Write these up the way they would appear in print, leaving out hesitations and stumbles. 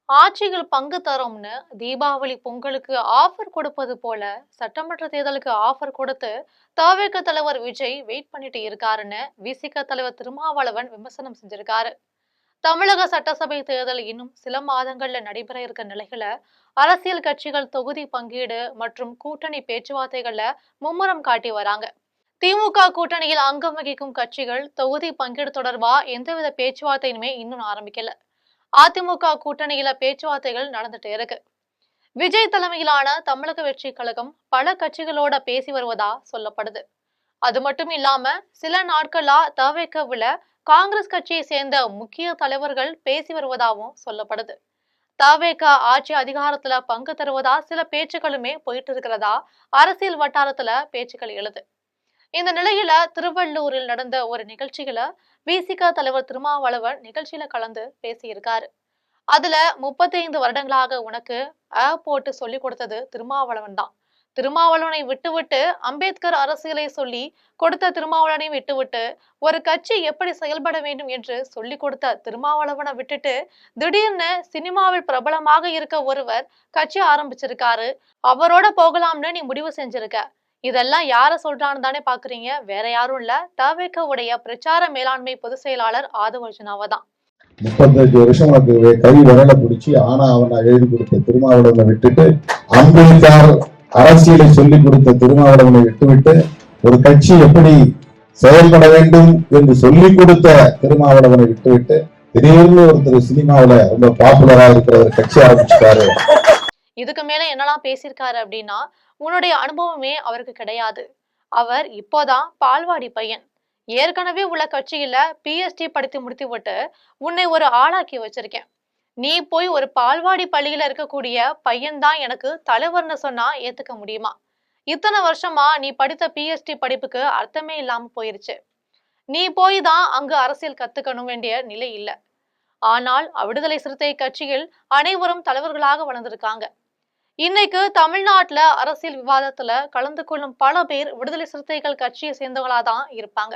ஆட்சியில் பங்கு தரோம்னு தீபாவளி பொங்கலுக்கு ஆஃபர் கொடுப்பது போல சட்டமன்ற தேர்தலுக்கு ஆஃபர் கொடுத்து தவிக தலைவர் விஜய் வெயிட் பண்ணிட்டு இருக்காருன்னு விசிக தலைவர் திருமாவளவன் விமர்சனம் செஞ்சிருக்காரு. தமிழக சட்டசபை தேர்தல் இன்னும் சில மாதங்கள்ல நடைபெற இருக்க நிலையில அரசியல் கட்சிகள் தொகுதி பங்கீடு மற்றும் கூட்டணி பேச்சுவார்த்தைகள்ல மும்முரம் காட்டி வராங்க. திமுக கூட்டணியில் அங்கம் வகிக்கும் கட்சிகள் தொகுதி பங்கீடு தொடர்பா எந்தவித பேச்சுவார்த்தையுமே இன்னும் ஆரம்பிக்கல. அதிமுக கூட்டணியில பேச்சுவார்த்தைகள் நடந்துட்டு இருக்கு. விஜய் தலைமையிலான தமிழக வெற்றி கழகம் பல கட்சிகளோட பேசி வருவதா சொல்லப்படுது. அது மட்டும் இல்லாம சில நாட்களா தவிகவுல காங்கிரஸ் கட்சியை சேர்ந்த முக்கிய தலைவர்கள் பேசி வருவதாகவும் சொல்லப்படுது. தவிக ஆட்சி அதிகாரத்துல பங்கு தருவதா சில பேச்சுக்களுமே போயிட்டு இருக்கிறதா அரசியல் வட்டாரத்துல பேச்சுக்கள் எழுது. இந்த நிலையில திருவள்ளூரில் நடந்த ஒரு நிகழ்ச்சியில விசிக தலைவர் திருமாவளவன் நிகழ்ச்சியில கலந்து பேசியிருக்காரு. அதுல 35 வருடங்களாக உனக்கு போட்டு சொல்லி கொடுத்தது திருமாவளவன் தான். திருமாவளவனை விட்டுவிட்டு அம்பேத்கர் அரசியலை சொல்லி கொடுத்த திருமாவளவனை விட்டுவிட்டு ஒரு கட்சி எப்படி செயல்பட வேண்டும் என்று சொல்லி கொடுத்த திருமாவளவனை விட்டுட்டு திடீர்னு சினிமாவில் பிரபலமாக இருக்க ஒருவர் கட்சி ஆரம்பிச்சிருக்காரு, அவரோட போகலாம்னு நீ முடிவு செஞ்சிருக்க. இதெல்லாம் யார சொல்றான்னு தானே பாக்குறீங்க, வேற யாரும் இல்ல, தவிக உடைய பிரச்சார மேலாண்மை பொதுச் செயலாளர் ஆதவர்ஜுனாவை தான். 35 வருஷம் உனக்கு கை விரல பிடிச்சி ஆனா அவனை எழுதி கொடுத்த திருமாவளவனை விட்டுட்டு அம்பேத்கர் அரசியலை சொல்லிக் கொடுத்த திருமாவளவனை விட்டுவிட்டு ஒரு கட்சி எப்படி செயல்பட வேண்டும் என்று சொல்லிக் கொடுத்த திருமாவளவனை விட்டுவிட்டு திடீர்னு ஒருத்தர் சினிமாவில ரொம்ப பாப்புலரா இருக்கிற ஒரு கட்சி ஆரம்பிச்சுட்டாரு. இதுக்கு மேல என்னெல்லாம் பேசியிருக்காரு அப்படின்னா, உன்னுடைய அனுபவமே அவருக்கு கிடையாது, அவர் இப்போதான் பால்வாடி பையன், ஏற்கனவே உள்ள கட்சியில PhD படித்து முடித்து விட்டு உன்னை ஒரு ஆளாக்கி வச்சிருக்கேன், நீ போய் ஒரு பால்வாடி பள்ளியில இருக்கக்கூடிய பையன் தான் எனக்கு தலைவர்னு சொன்னா ஏத்துக்க முடியுமா? இத்தனை வருஷமா நீ படித்த PhD படிப்புக்கு அர்த்தமே இல்லாம போயிருச்சு, நீ போய் தான் அங்கு அரசியல் கத்துக்கணும் வேண்டிய நிலை இல்லை. ஆனால் விடுதலை சிறுத்தை கட்சியில் அனைவரும் தலைவர்களாக வளர்ந்திருக்காங்க. இன்னைக்கு தமிழ்நாட்டுல அரசியல் விவாதத்துல கலந்து கொள்ளும் பல பேர் விடுதலை சிறுத்தைகள் கட்சியை சேர்ந்தவங்களாதான் இருப்பாங்க,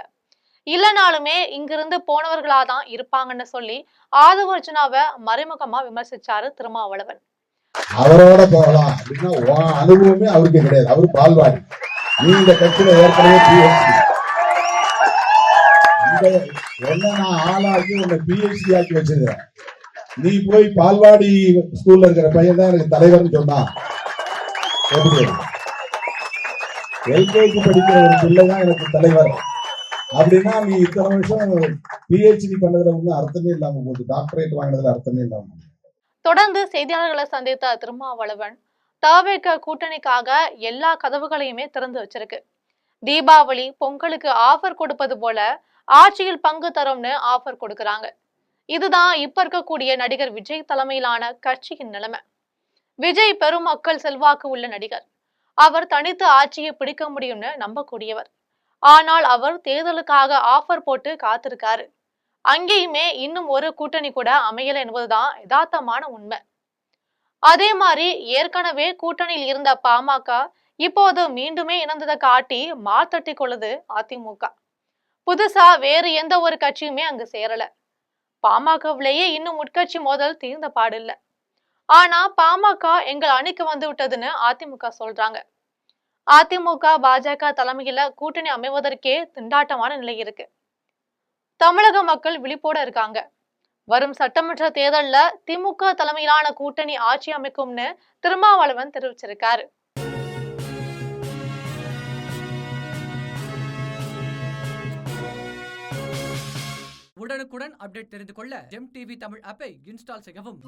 இல்லைனாலுமே இங்கிருந்து போனவர்களாதான் இருப்பாங்கன்னு சொல்லி ஆதவர்ஜுனாவை மறைமுகமா விமர்சிச்சாரு திருமாவளவன். அவரோட போகலாம் அப்படின்னா அனுபவமே அவருக்கு கிடையாது, அவரு பால்வாடி, நீ இந்த கட்சியில ஏற்கனவே நான் ஆளாக்கி உன்னை PhD ஆக்கி வச்சிருக்கிறேன், நீ போய் பால்வாடி ஸ்கூல்ல இருக்கிற பையன் தான் எனக்கு தலைவர்னு சொன்னான். எப்படி LKG படிக்கிற ஒரு பிள்ளைதான் எனக்கு தலைவர் அப்படின்னா நீ இத்தனை வருஷம் PhD பண்ணதுல ஒன்றும் அர்த்தமே இல்லாம போகுது, டாக்டரேட் வாங்கினதுல அர்த்தமே இல்லாம. தொடர்ந்து செய்தியாளர்களை சந்தித்த திருமாவளவன் தவிக கூட்டணிக்காக எல்லா கதவுகளையுமே திறந்து வச்சிருக்கு. தீபாவளி பொங்கலுக்கு ஆஃபர் கொடுப்பது போல ஆட்சியில் பங்கு தரோம்னு ஆஃபர் கொடுக்கறாங்க. இதுதான் இப்ப இருக்கக்கூடிய நடிகர் விஜய் தலைமையிலான கட்சியின் நிலைமை. விஜய் பெரும் மக்கள் செல்வாக்கு உள்ள நடிகர், அவர் தனித்து ஆட்சியை பிடிக்க முடியும்னு நம்பக்கூடியவர். ஆனால் அவர் தேர்தலுக்காக ஆஃபர் போட்டு காத்திருக்காரு. அங்கேயுமே இன்னும் ஒரு கூட்டணி கூட அமையல என்பதுதான் யதார்த்தமான உண்மை. அதே மாதிரி ஏற்கனவே கூட்டணியில் இருந்த பாமக இப்போது மீண்டுமே இணைந்ததை காட்டி மாத்தட்டி கொள்ளுது அதிமுக. புதுசா வேறு எந்த ஒரு கட்சியுமே அங்கு சேரல. பாமகவிலேயே இன்னும் உட்கட்சி மோதல் தீர்ந்த பாடு இல்ல. ஆனா பாமக எங்கள் அணிக்கு வந்து விட்டதுன்னு அதிமுக சொல்றாங்க. அதிமுக பாஜக தலைமையில கூட்டணி அமைவதற்கே திண்டாட்டமான நிலை இருக்கு. தமிழக மக்கள் விழிப்போட இருக்காங்க. வரும் சட்டமன்ற தேர்தல்ல திமுக தலைமையிலான கூட்டணி ஆட்சி அமைக்கும்னு திருமாவளவன் தெரிவிச்சிருக்காரு. உடனுக்குடன் அப்டேட் தெரிந்து கொள்ள ஜெம் டிவி தமிழ் ஆப்பை இன்ஸ்டால் செய்யவும்.